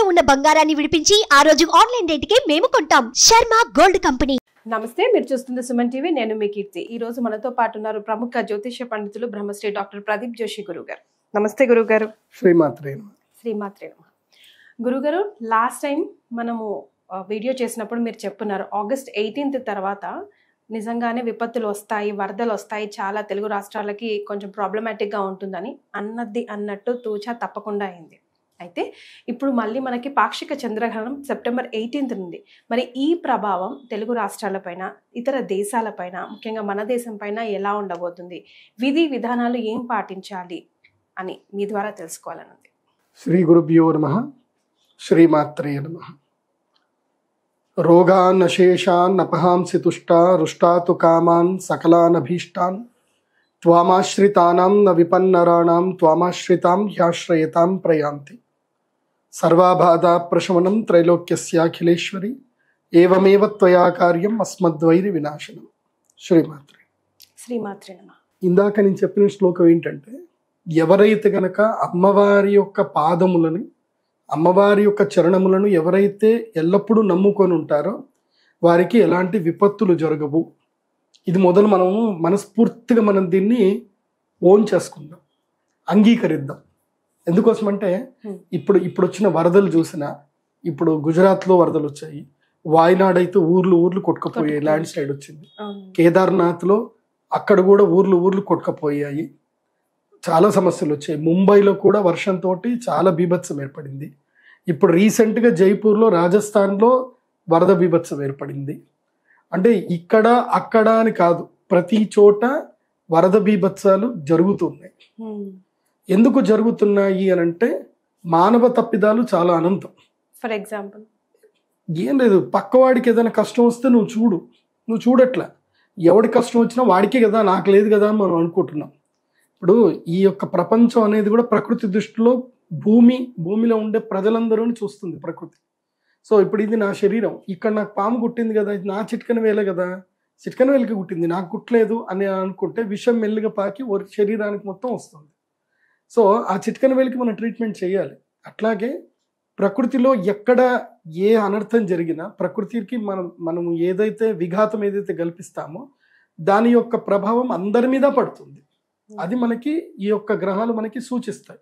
తాకట్టులో ఉన్న బంగారాన్ని విడిపించి ఆ రోజు ఆన్లైన్ రేటుకే మేము కొంటాం. Sharma gold company. నమస్తే, మీరు చూస్తుంది సుమన్ టీవీ. నేను మీ కీర్తి. ఈ రోజు మనతో పాటు ఉన్నారు ప్రముఖ జ్యోతిష్య పండితులు బ్రహ్మశ్రీ డాక్టర్ ప్రదీప్ జోషి గురుగారు. నమస్తే గురుగారు. శ్రీమాత్రే నమః. గురుగారు, లాస్ట్ టైం మనము వీడియో చేసినప్పుడు మీరు చెప్పున్నారు ఆగస్ట్ 18 తర్వాత నిజంగానే విపత్తులు వస్తాయి, వరదలు వస్తాయి, చాలా తెలుగు రాష్ట్రాలకి కొంచెం ప్రాబ్లమాటిక్గా ఉంటుందని. అన్నట్టు తూచా తప్పకుండా అయింది. అయితే ఇప్పుడు మళ్ళీ మనకి పాక్షిక చంద్రగ్రహణం సెప్టెంబర్ 18 నుండి. మరి ఈ ప్రభావం తెలుగు రాష్ట్రాలపైన, ఇతర దేశాలపైన, ముఖ్యంగా మన దేశం పైన ఎలా ఉండబోతుంది, విధి విధానాలు ఏం పాటించాలి అని మీ ద్వారా తెలుసుకోవాలనుంది. శ్రీ గురుభ్యో నమః. శ్రీమాత్రే నమః. రోగాన్ అశేషాన్ అపహాంసి తుష్టా రుష్టాతు కామాన్ సకలాన్ అభీష్టాన్ త్వామాశ్రితానాం న విపన్నరాణాం త్వామాశ్రితాం హ్యాశ్రయతాం ప్రయాంతి. సర్వాబాధా ప్రశమనం త్రైలోక్యస్యాఖిలేశ్వరి ఏవమేవ త్వయా కార్యం అస్మద్వైరి వినాశనం. శ్రీమాత్రే నమః. ఇందాక నేను చెప్పిన శ్లోకం ఏంటంటే, ఎవరైతే గనక అమ్మవారి యొక్క పాదములని, అమ్మవారి యొక్క చరణములను ఎవరైతే ఎల్లప్పుడూ నమ్ముకొని ఉంటారో వారికి ఎలాంటి విపత్తులు జరగవు. ఇది మొదలు మనము మనస్ఫూర్తిగా మనం దీన్ని ఓన్ చేసుకుందాం, అంగీకరిద్దాం. ఎందుకోసమంటే ఇప్పుడు వచ్చిన వరదలు చూసినా, ఇప్పుడు గుజరాత్లో వరదలు వచ్చాయి, వాయనాడ్ అయితే ఊర్లు కొట్టుకుపోయాయి, ల్యాండ్ స్లైడ్ వచ్చింది. కేదార్నాథ్లో అక్కడ కూడా ఊర్లు కొట్టుకుపోయాయి, చాలా సమస్యలు వచ్చాయి. ముంబైలో కూడా వర్షంతో చాలా బీభత్సం ఏర్పడింది. ఇప్పుడు రీసెంట్గా జైపూర్లో, రాజస్థాన్లో వరద బీభత్సం ఏర్పడింది. అంటే ఇక్కడ అక్కడ అని కాదు, ప్రతి చోట వరద బీభత్సాలు జరుగుతున్నాయి. ఎందుకు జరుగుతున్నాయి అని అంటే, మానవ తప్పిదాలు చాలా అనంతం. ఫర్ ఎగ్జాంపుల్ ఏం లేదు, పక్కవాడికి ఏదైనా కష్టం వస్తే నువ్వు చూడట్లా. ఎవడి కష్టం వచ్చినా వాడికే కదా, నాకు లేదు కదా అని మనం అనుకుంటున్నాం. ఇప్పుడు ఈ యొక్క ప్రపంచం అనేది కూడా ప్రకృతి దృష్టిలో భూమిలో ఉండే ప్రజలందరూ చూస్తుంది ప్రకృతి. సో ఇప్పుడు ఇది నా శరీరం, ఇక్కడ నాకు పాము కుట్టింది కదా, ఇది నా చిట్కన వేలే కదా, చిట్కన వేలకి కుట్టింది, నాకు కుట్టలేదు అని అనుకుంటే విషం మెల్లిగా పాకి శరీరానికి మొత్తం వస్తుంది. సో ఆ చిట్కన వేలికి మనం ట్రీట్మెంట్ చేయాలి. అట్లాగే ప్రకృతిలో ఎక్కడ ఏ అనర్థం జరిగినా ప్రకృతికి మనం ఏదైతే విఘాతం ఏదైతే కల్పిస్తామో దాని యొక్క ప్రభావం అందరి మీద పడుతుంది. అది మనకి ఈ యొక్క గ్రహాలు మనకి సూచిస్తాయి.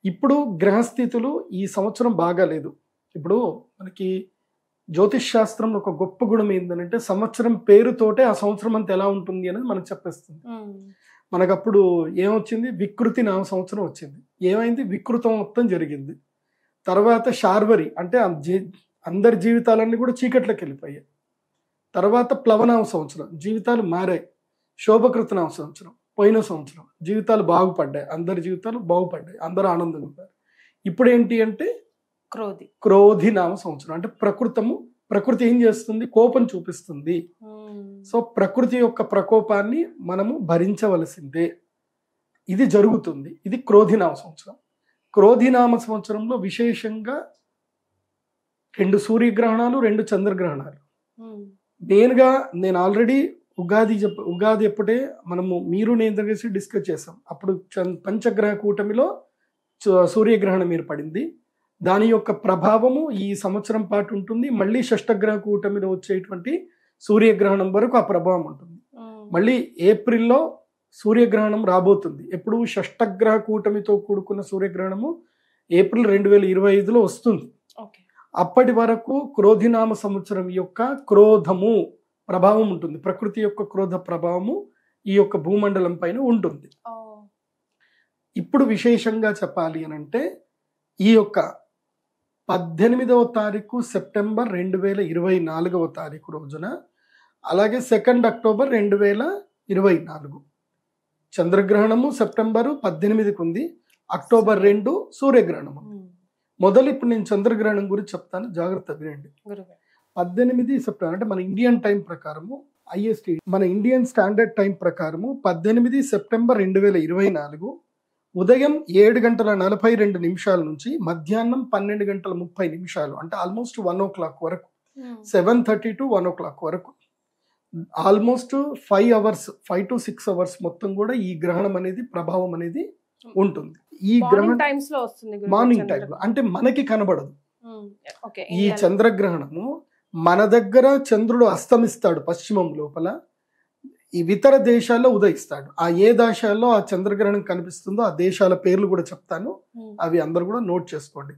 ఇప్పుడు గ్రహస్థితులు ఈ సంవత్సరం బాగాలేదు. ఇప్పుడు మనకి జ్యోతిష్ శాస్త్రంలో ఒక గొప్ప గుణం ఏంటంటే, సంవత్సరం పేరుతోటే ఆ సంవత్సరం అంతా ఎలా ఉంటుంది అనేది మనకు చెప్పేస్తుంది. మనకు అప్పుడు ఏమొచ్చింది, వికృతి నామ సంవత్సరం వచ్చింది. ఏమైంది, వికృతం మొత్తం జరిగింది. తర్వాత శార్వరి అంటే అందరి జీవితాలన్నీ కూడా చీకట్లోకి వెళ్ళిపోయాయి. తర్వాత ప్లవనామ సంవత్సరం, జీవితాలు మారాయి. శోభకృతనామ సంవత్సరం, పోయిన సంవత్సరం జీవితాలు బాగుపడ్డాయి, అందరి జీవితాలు బాగుపడ్డాయి, అందరూ ఆనందంగా ఉన్నారు. ఇప్పుడు ఏంటి అంటే క్రోధి నామ సంవత్సరం. అంటే ప్రకృతి ఏం చేస్తుంది, కోపం చూపిస్తుంది. సో ప్రకృతి యొక్క ప్రకోపాన్ని మనము భరించవలసిందే. ఇది జరుగుతుంది. ఇది క్రోధినామ సంవత్సరం. క్రోధినామ సంవత్సరంలో విశేషంగా 2 సూర్యగ్రహణాలు, 2 చంద్రగ్రహణాలు. మెయిన్గా నేను ఆల్రెడీ ఉగాది ఎప్పుడే మీరు నేను కలిసి డిస్కస్ చేసాం. అప్పుడు పంచగ్రహ కూటమిలో సూర్యగ్రహణం ఏర్పడింది. దాని యొక్క ప్రభావము ఈ సంవత్సరం పాటు ఉంటుంది. మళ్ళీ షష్టగ్రహ కూటమిలో వచ్చేటువంటి సూర్యగ్రహణం వరకు ఆ ప్రభావం ఉంటుంది. మళ్ళీ ఏప్రిల్లో సూర్యగ్రహణం రాబోతుంది. ఎప్పుడు షష్టగ్రహ కూటమితో కూడుకున్న సూర్యగ్రహణము ఏప్రిల్ 2025లో వస్తుంది. అప్పటి వరకు క్రోధినామ సంవత్సరం యొక్క క్రోధము ప్రభావం ఉంటుంది. ప్రకృతి యొక్క క్రోధ ప్రభావము ఈ యొక్క భూమండలం పైన ఉంటుంది. ఇప్పుడు విశేషంగా చెప్పాలి అని అంటే, ఈ యొక్క 18వ తారీఖు సెప్టెంబర్ 2024వ తారీఖు రోజున, అలాగే 2 అక్టోబర్ 2024 చంద్రగ్రహణము సెప్టెంబరు 18కి ఉంది, అక్టోబర్ 2 సూర్యగ్రహణము. ఇప్పుడు నేను చంద్రగ్రహణం గురించి చెప్తాను, జాగ్రత్త వినండి. 18 సెప్టెంబర్ అంటే మన ఇండియన్ టైం ప్రకారము, IST మన ఇండియన్ స్టాండర్డ్ టైం ప్రకారము 18 సెప్టెంబర్ 2024 ఉదయం 7:42 నుంచి మధ్యాహ్నం 12:30 అంటే ఆల్మోస్ట్ 1 o'clock వరకు, 7:30 to 1 o'clock వరకు, ఆల్మోస్ట్ 5 to 6 అవర్స్ మొత్తం కూడా ఈ గ్రహణం అనేది ప్రభావం అనేది ఉంటుంది. ఈ గ్రహణం టైమ్స్ లో వస్తుంది మార్నింగ్ టైంలో, అంటే మనకి కనబడదు. ఓకే, ఈ చంద్రగ్రహణము మన దగ్గర చంద్రుడు అస్తమిస్తాడు పశ్చిమం లోపల, ఈ ఇతర దేశాల్లో ఉదయిస్తాడు. ఆ ఏ దేశాల్లో ఆ చంద్రగ్రహణం కనిపిస్తుందో ఆ దేశాల పేర్లు కూడా చెప్తాను, అవి అందరు కూడా నోట్ చేసుకోండి.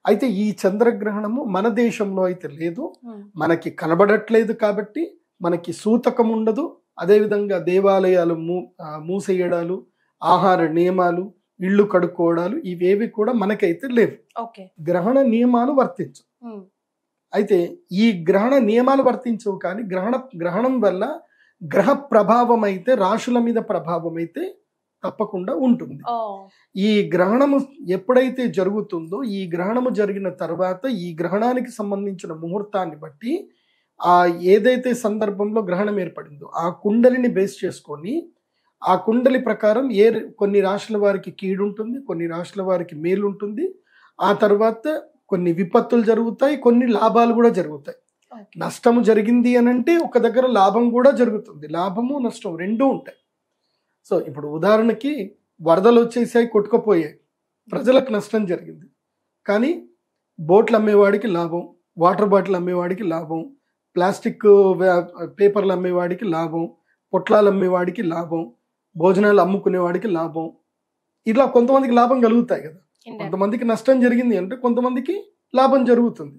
అయితే ఈ చంద్రగ్రహణము మన దేశంలో అయితే లేదు, మనకి కనబడట్లేదు కాబట్టి మనకి సూతకం ఉండదు. అదేవిధంగా దేవాలయాలు మూసేయడాలు, ఆహార నియమాలు, ఇళ్ళు కడుక్కోవడాలు ఇవేవి కూడా మనకైతే లేవు. గ్రహణ నియమాలు వర్తించు. అయితే ఈ గ్రహణ నియమాలు వర్తించవు, కానీ గ్రహణం వల్ల గ్రహ ప్రభావం అయితే, రాశుల మీద ప్రభావం అయితే తప్పకుండా ఉంటుంది. ఈ గ్రహణము ఎప్పుడైతే జరుగుతుందో, ఈ గ్రహణము జరిగిన తర్వాత ఈ గ్రహణానికి సంబంధించిన ముహూర్తాన్ని బట్టి ఆ ఏదైతే సందర్భంలో గ్రహణం ఏర్పడిందో ఆ కుండలిని బేస్ చేసుకొని, ఆ కుండలి ప్రకారం కొన్ని రాశుల వారికి కీడు ఉంటుంది, కొన్ని రాశుల వారికి మేలు ఉంటుంది. ఆ తర్వాత కొన్ని విపత్తులు జరుగుతాయి, కొన్ని లాభాలు కూడా జరుగుతాయి. నష్టము జరిగింది అని అంటే ఒక దగ్గర లాభం కూడా జరుగుతుంది. లాభము నష్టం రెండూ ఉంటాయి. సో ఇప్పుడు ఉదాహరణకి వరదలు వచ్చేసాయి, కొట్టుకుపోయాయి, ప్రజలకు నష్టం జరిగింది. కానీ బోట్లు అమ్మేవాడికి లాభం, వాటర్ బాటిల్ అమ్మేవాడికి లాభం, ప్లాస్టిక్ పేపర్లు అమ్మేవాడికి లాభం, పొట్లాలు అమ్మేవాడికి లాభం, భోజనాలు అమ్ముకునేవాడికి లాభం. ఇట్లా కొంతమందికి లాభం కలుగుతాయి కదా. కొంతమందికి నష్టం జరిగింది అంటే కొంతమందికి లాభం జరుగుతుంది.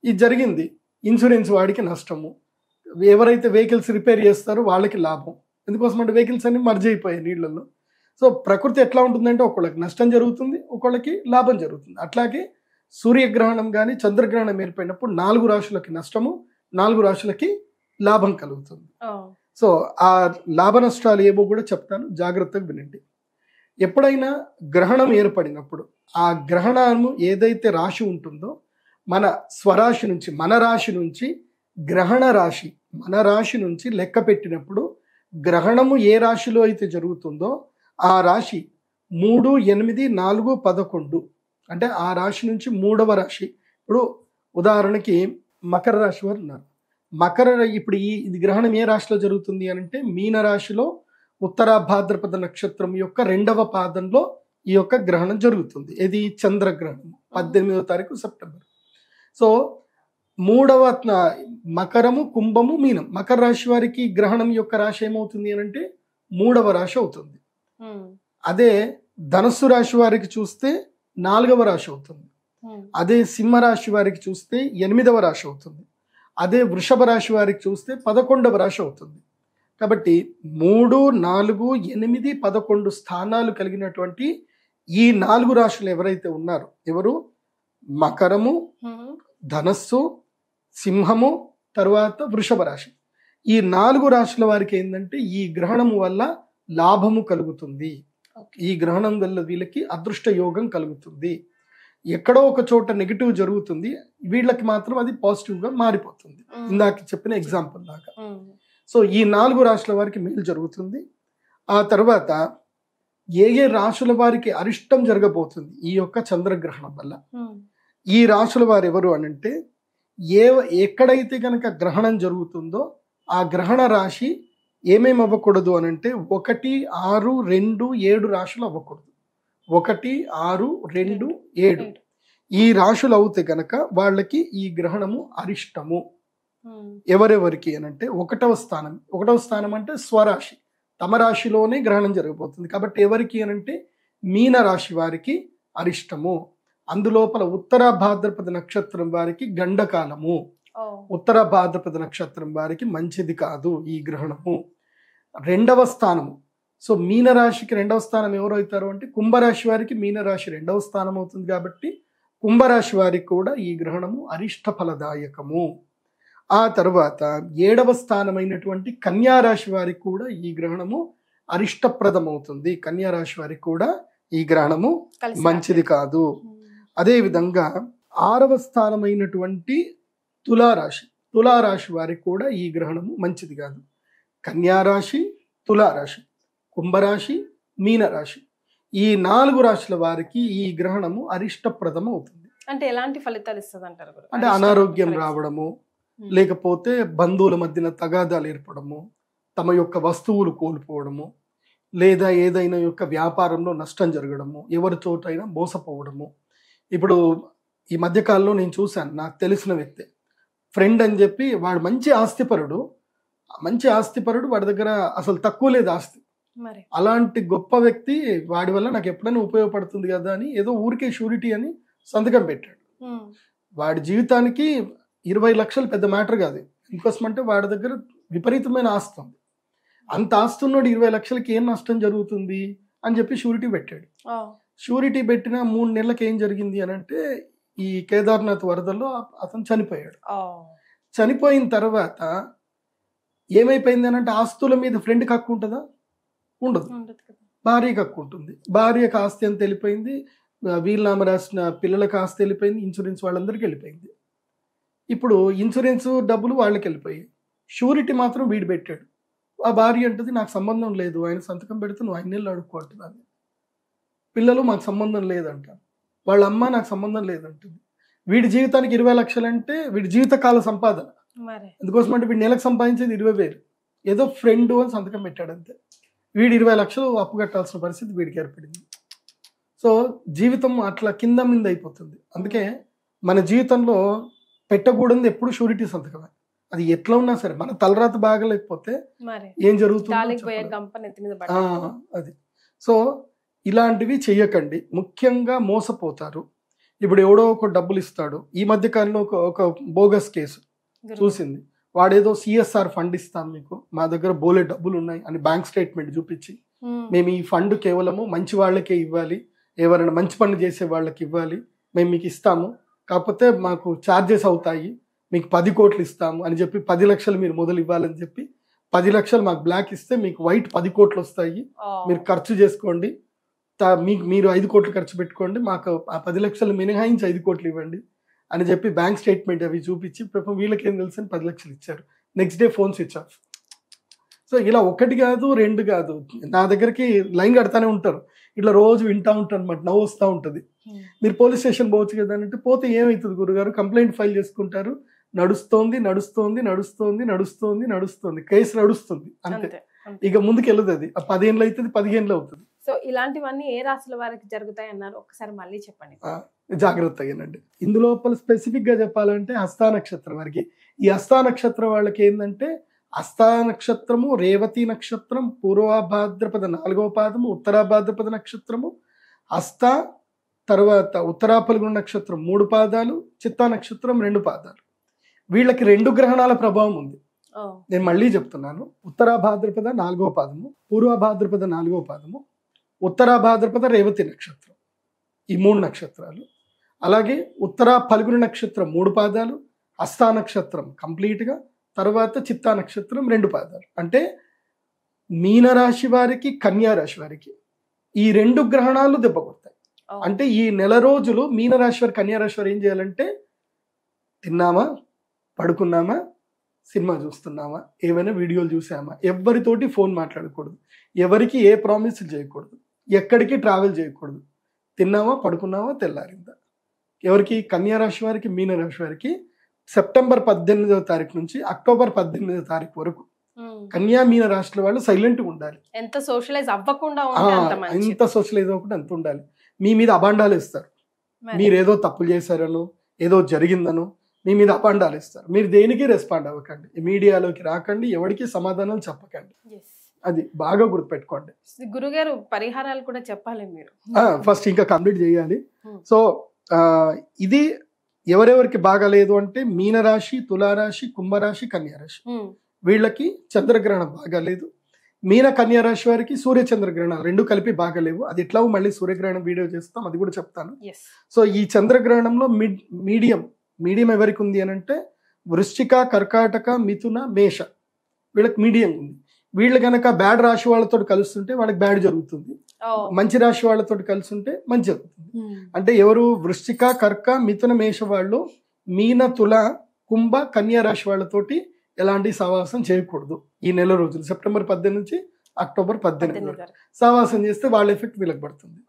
ఇది జరిగింది, ఇన్సూరెన్స్ వాడికి నష్టము, ఎవరైతే వెహికల్స్ రిపేర్ చేస్తారో వాళ్ళకి లాభం. ఎందుకోసం అంటే వెహికల్స్ అన్ని మర్జ్ అయిపోయాయి నీళ్ళల్లో. సో ప్రకృతి ఎట్లా ఉంటుందంటే ఒకళ్ళకి నష్టం జరుగుతుంది, ఒకళ్ళకి లాభం జరుగుతుంది. అట్లాగే సూర్యగ్రహణం కానీ చంద్రగ్రహణం ఏర్పడినప్పుడు 4 రాశులకి నష్టము, 4 రాశులకి లాభం కలుగుతుంది. సో ఆ లాభ నష్టాలు ఏవో కూడా చెప్తాను, జాగ్రత్తగా వినండి. ఎప్పుడైనా గ్రహణం ఏర్పడినప్పుడు ఆ గ్రహణము ఏదైతే రాశి ఉంటుందో, మన స్వరాశి నుంచి, మన రాశి నుంచి గ్రహణ రాశి, మన రాశి నుంచి లెక్క పెట్టినప్పుడు గ్రహణము ఏ రాశిలో అయితే జరుగుతుందో ఆ రాశి 3, 8, 4, 11 అంటే ఆ రాశి నుంచి 3వ రాశి. ఇప్పుడు ఉదాహరణకి మకర రాశి వారు ఉన్నారు. ఇప్పుడు ఇది గ్రహణం ఏ రాశిలో జరుగుతుంది అని అంటే మీన రాశిలో ఉత్తర భాద్రపద నక్షత్రం యొక్క 2వ పాదంలో ఈ యొక్క గ్రహణం జరుగుతుంది. ఇది చంద్రగ్రహణం 18వ తారీఖు సెప్టెంబర్. సో 3వ మకరము, కుంభము, మీనం. మకర రాశి వారికి గ్రహణం యొక్క రాశి ఏమవుతుంది అని అంటే 3వ రాశి అవుతుంది. అదే ధనుస్సు రాశి వారికి చూస్తే 4వ రాశి అవుతుంది. అదే సింహ రాశి వారికి చూస్తే 8వ రాశి అవుతుంది. అదే వృషభ రాశి వారికి చూస్తే 11వ రాశి అవుతుంది. కాబట్టి 3, 4, 8, 11 స్థానాలు కలిగినటువంటి ఈ 4 రాశులు ఎవరైతే ఉన్నారో, ఎవరు? మకరము, ధనస్సు, సింహము, తర్వాత వృషభ రాశి. ఈ 4 రాశుల వారికి ఏంటంటే ఈ గ్రహణము వల్ల లాభము కలుగుతుంది. ఈ గ్రహణం వల్ల వీళ్ళకి అదృష్ట యోగం కలుగుతుంది. ఎక్కడో ఒక చోట నెగిటివ్ జరుగుతుంది, వీళ్ళకి మాత్రం అది పాజిటివ్గా మారిపోతుంది. ఇందాక చెప్పిన ఎగ్జాంపుల్ లాగా. సో ఈ 4 రాశుల వారికి మేలు జరుగుతుంది. ఆ తర్వాత ఏ రాశుల వారికి అరిష్టం జరగబోతుంది ఈ యొక్క చంద్రగ్రహణం వల్ల. ఈ రాశుల వారు ఎవరు అని అంటే, ఎక్కడైతే కనుక గ్రహణం జరుగుతుందో ఆ గ్రహణ రాశి ఏమేమి అవ్వకూడదు అని అంటే 1, 6, 2, 7 రాశులు అవ్వకూడదు. 1, 6, 2, 7 ఈ రాశులు అవుతే కనుక వాళ్ళకి ఈ గ్రహణము అరిష్టము. ఎవరెవరికి అని అంటే 1వ స్థానం. 1వ స్థానం అంటే స్వరాశి, తమ రాశిలోనే గ్రహణం జరగబోతుంది. కాబట్టి ఎవరికి అని అంటే మీన రాశి వారికి అరిష్టము. అందులోపల ఉత్తర భాద్రపద నక్షత్రం వారికి గండకాలము, ఉత్తర భాద్రపద నక్షత్రం వారికి మంచిది కాదు ఈ గ్రహణము. 2వ స్థానము. సో మీనరాశికి 2వ స్థానం ఎవరు అవుతారు అంటే కుంభరాశి వారికి మీనరాశి 2వ స్థానం అవుతుంది. కాబట్టి కుంభరాశి వారికి కూడా ఈ గ్రహణము అరిష్ట ఫలదాయకము. ఆ తర్వాత 7వ స్థానమైనటువంటి కన్యారాశి వారికి కూడా ఈ గ్రహణము అరిష్టప్రదం అవుతుంది. కన్యారాశి వారికి కూడా ఈ గ్రహణము మంచిది కాదు. అదేవిధంగా 6వ స్థానమైనటువంటి తులారాశి వారికి కూడా ఈ గ్రహణము మంచిది కాదు. కన్యారాశి, తులారాశి, కుంభరాశి, మీనరాశి ఈ 4 రాశుల వారికి ఈ గ్రహణము అరిష్టప్రదం అవుతుంది. అంటే ఎలాంటి ఫలితాలు ఇస్తుంది అంటారు? అంటే అనారోగ్యం రావడము, లేకపోతే బంధువుల మధ్యన తగాదాలు ఏర్పడము, తమ యొక్క వస్తువులు కోల్పోవడము, లేదా ఏదైనా యొక్క వ్యాపారంలో నష్టం జరగడము, ఎవరితోటైనా మోసపోవడము. ఇప్పుడు ఈ మధ్యకాలంలో నేను చూశాను, నాకు తెలిసిన వ్యక్తి ఫ్రెండ్ అని చెప్పి, వాడు మంచి ఆస్తిపరుడు, వాడి దగ్గర అసలు తక్కువ లేదు ఆస్తి. మరి అలాంటి గొప్ప వ్యక్తి వాడి వల్ల నాకు ఎప్పుడైనా ఉపయోగపడుతుంది కదా అని ఏదో ఊరికే షూరిటీ అని సంతకం పెట్టాడు. వాడి జీవితానికి 20 లక్షలు పెద్ద మ్యాటర్ కాదు. ఇంకోసం అంటే వాడి దగ్గర విపరీతమైన ఆస్తి ఉంది. అంత ఆస్తి ఉన్నోడు 20 లక్షలకి ఏం నష్టం జరుగుతుంది అని చెప్పి షూరిటీ పెట్టాడు. షూరిటీ పెట్టిన 3 నెలలకు ఏం జరిగింది అని అంటే, ఈ కేదార్నాథ్ వరదల్లో అతను చనిపోయాడు. చనిపోయిన తర్వాత ఏమైపోయింది అని అంటే, ఆస్తుల మీద ఫ్రెండ్కి హక్కు ఉంటుందా? ఉండదు. భార్యకి హక్కు ఉంటుంది. భార్యకు ఆస్తి ఎంత వెళ్ళిపోయింది, వీలునామా రాసిన పిల్లలకు ఆస్తి వెళ్ళిపోయింది, ఇన్సూరెన్స్ వాళ్ళందరికీ వెళ్ళిపోయింది. ఇప్పుడు ఇన్సూరెన్స్ డబ్బులు వాళ్ళకి వెళ్ళిపోయాయి, షూరిటీ మాత్రం వీడు పెట్టాడు. ఆ భార్య అంటుంది నాకు సంబంధం లేదు, ఆయన సంతకం పెడితే నువ్వు 5 నెలలు అడుక్కుంటున్నాను. పిల్లలు మాకు సంబంధం లేదంటారు, వాళ్ళ అమ్మ నాకు సంబంధం లేదంటుంది. వీడి జీవితానికి 20 లక్షలు అంటే వీడి జీవితకాల సంపాదన. ఎందుకోసం అంటే వీడి నెలకు సంపాదించేది 20,000, ఏదో ఫ్రెండ్ అని సంతకం పెట్టాడు అంతే. వీడు 20 లక్షలు అప్పు కట్టాల్సిన పరిస్థితి వీడికి ఏర్పడింది. సో జీవితం అట్లా కింద మీద అయిపోతుంది. అందుకే మన జీవితంలో పెట్టకూడదు ఎప్పుడు షూరిటీ సంతకమే. అది ఎట్లా ఉన్నా సరే, మన తలరాత బాగలేకపోతే ఏం జరుగుతుంది అది. సో ఇలాంటివి చెయ్యకండి, ముఖ్యంగా మోసపోతారు. ఇప్పుడు ఎవడో ఒక డబ్బులు ఇస్తాడు. ఈ మధ్య కాలంలో ఒక బోగస్ కేసు చూసింది. వాడేదో CSR ఫండ్ ఇస్తాం మీకు, మా దగ్గర బోలే డబ్బులు ఉన్నాయి అని బ్యాంక్ స్టేట్మెంట్ చూపించి, మేము ఈ ఫండ్ కేవలము మంచి వాళ్ళకే ఇవ్వాలి, ఎవరైనా మంచి పనులు చేసే వాళ్ళకి ఇవ్వాలి, మేము మీకు ఇస్తాము, కాకపోతే మాకు ఛార్జెస్ అవుతాయి, మీకు 10 కోట్లు ఇస్తాము అని చెప్పి 10 లక్షలు మీరు మొదలు ఇవ్వాలని చెప్పి 10 లక్షలు మాకు బ్లాక్ ఇస్తే మీకు వైట్ 10 కోట్లు వస్తాయి, మీరు ఖర్చు చేసుకోండి, మీరు 5 కోట్లు ఖర్చు పెట్టుకోండి, మాకు ఆ 10 లక్షలు మినహాయించి 5 కోట్లు ఇవ్వండి అని చెప్పి బ్యాంక్ స్టేట్మెంట్ అవి చూపించి వీళ్ళకి ఏం తెలుసు అని 10 లక్షలు ఇచ్చారు. Next day phone switch off. So ఇలా 1 కాదు 2 కాదు, నా దగ్గరికి లైన్ కడతానే ఉంటారు. ఇట్లా రోజు వింటా ఉంటాను అనమాట, నవ్వు వస్తూ ఉంటుంది. మీరు పోలీస్ స్టేషన్ పోవచ్చు కదా అంటే, పోతే ఏమవుతుంది గురుగారు, కంప్లైంట్ ఫైల్ చేసుకుంటారు, నడుస్తోంది కేసు నడుస్తుంది అంతే, ఇక ముందుకు వెళ్ళదు. అది 10 ఏళ్ళు అవుతుంది, 15 అవుతుంది. సో ఇలాంటివన్నీ ఏ రాశుల వారికి జరుగుతాయి అన్నారు, ఒకసారి మళ్ళీ చెప్పండి. జాగ్రత్తగానండి. ఇందులోపల స్పెసిఫిక్ గా చెప్పాలంటే హస్తా నక్షత్రం వారికి, ఈ హస్తా నక్షత్రం వాళ్ళకి ఏంటంటే, హస్తా నక్షత్రము, రేవతి నక్షత్రం, పూర్వభాద్రపద 4వ పాదము, ఉత్తరాభాద్రపద నక్షత్రము, హస్త తర్వాత ఉత్తరాపల్గుణ నక్షత్రం 3 పాదాలు, చిత్తా నక్షత్రం 2 పాదాలు. వీళ్ళకి 2 గ్రహణాల ప్రభావం ఉంది. నేను మళ్ళీ చెప్తున్నాను, ఉత్తరాభాద్రపద 4వ పాదము, పూర్వభాద్రపద 4వ పాదము, ఉత్తరాభాద్రపద రేవతి నక్షత్రం, ఈ 3 నక్షత్రాలు. అలాగే ఉత్తరా పల్గుణ నక్షత్రం 3 పాదాలు, హస్తా నక్షత్రం కంప్లీట్గా, తర్వాత చిత్తా నక్షత్రం 2 పాదాలు. అంటే మీనరాశి వారికి, కన్యా రాశి వారికి ఈ 2 గ్రహణాలు దెబ్బ కొడతాయి. అంటే ఈ నెల రోజులు మీనరాశి వారు, కన్యా రాశి వారు ఏం చేయాలంటే, తిన్నామా, పడుకున్నామా, సినిమా చూస్తున్నామా, ఏమైనా వీడియోలు చూసామా, ఎవరితోటి ఫోన్ మాట్లాడకూడదు, ఎవరికి ఏ ప్రామిస్లు చేయకూడదు, ఎక్కడికి ట్రావెల్ చేయకూడదు, తిన్నామా, పడుకున్నామా, తెల్లారిందా. ఎవరికి, కన్యా రాశి వారికి, మీనరాశి వారికి సెప్టెంబర్ 18వ తారీఖు నుంచి అక్టోబర్ 18వ తారీఖు వరకు కన్యా మీన రాశుల వాళ్ళు సైలెంట్గా ఉండాలి. ఎంత సోషలైజ్ అవ్వకుండా అంత ఉండాలి. మీ మీద అబాండాలు ఇస్తారు, మీరు ఏదో తప్పులు చేశారనో, ఏదో జరిగిందనో మీ మీద అబాండాలు ఇస్తారు. మీరు దేనికి రెస్పాండ్ అవ్వకండి, మీడియాలోకి రాకండి, ఎవరికి సమాధానాలు చెప్పకండి. అది బాగా గుర్తుపెట్టుకోండి. గురుగారు పరిహారాలు కూడా చెప్పాలి మీరు. ఫస్ట్ ఇంకా కంప్లీట్ చేయాలి. సో ఇది ఎవరెవరికి బాగాలేదు అంటే, మీనరాశి, తులారాశి, కుంభరాశి, కన్యారాశి వీళ్ళకి చంద్రగ్రహణం బాగాలేదు. మీన కన్యా రాశి వారికి సూర్య చంద్రగ్రహణాలు 2 కలిపి బాగాలేవు. అది ఎట్లా మళ్ళీ సూర్యగ్రహణం వీడియో చేస్తాం, అది కూడా చెప్తాను. సో ఈ చంద్రగ్రహణంలో మీడియం ఎవరికి ఉంది అని అంటే, వృశ్చిక, కర్కాటక, మిథున, మేష వీళ్ళకి మీడియం ఉంది. వీళ్ళు కనుక బ్యాడ్ రాశి వాళ్ళతో కలుస్తుంటే వాళ్ళకి బ్యాడ్ జరుగుతుంది, మంచి రాశి వాళ్ళతో కలిసి ఉంటే మంచి జరుగుతుంది. అంటే ఎవరు, వృశ్చిక, కర్క, మిథున, మేష వాళ్ళు మీన, తుల, కుంభ, కన్యా రాశి వాళ్ళతోటి ఎలాంటి సహవాసం చేయకూడదు ఈ నెల రోజులు, సెప్టెంబర్ 18 నుంచి అక్టోబర్ 18 వరకు. సహవాసం చేస్తే వాళ్ళ ఎఫెక్ట్ వీళ్ళకి పడుతుంది.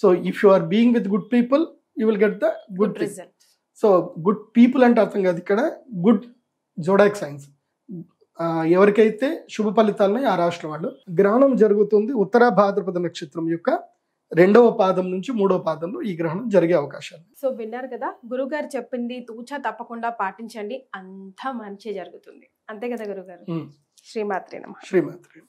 So if you are being with good people you will get the good result. So good people అంటే అర్థం కాదు ఇక్కడ, గుడ్ జోడాక్ సైన్స్, ఎవరికైతే శుభ ఫలితాలని ఆ రాష్ట్రం వాళ్ళు. గ్రహణం జరుగుతుంది ఉత్తర భాద్రపద నక్షత్రం యొక్క 2వ పాదం నుంచి 3వ పాదంలో ఈ గ్రహణం జరిగే అవకాశాలు. సో విన్నారు కదా, గురుగారు చెప్పింది తూచా తప్పకుండా పాటించండి, అంతా మంచి జరుగుతుంది. అంతే కదా గురుగారు? శ్రీమాత్రే నమః. శ్రీమాత్రే.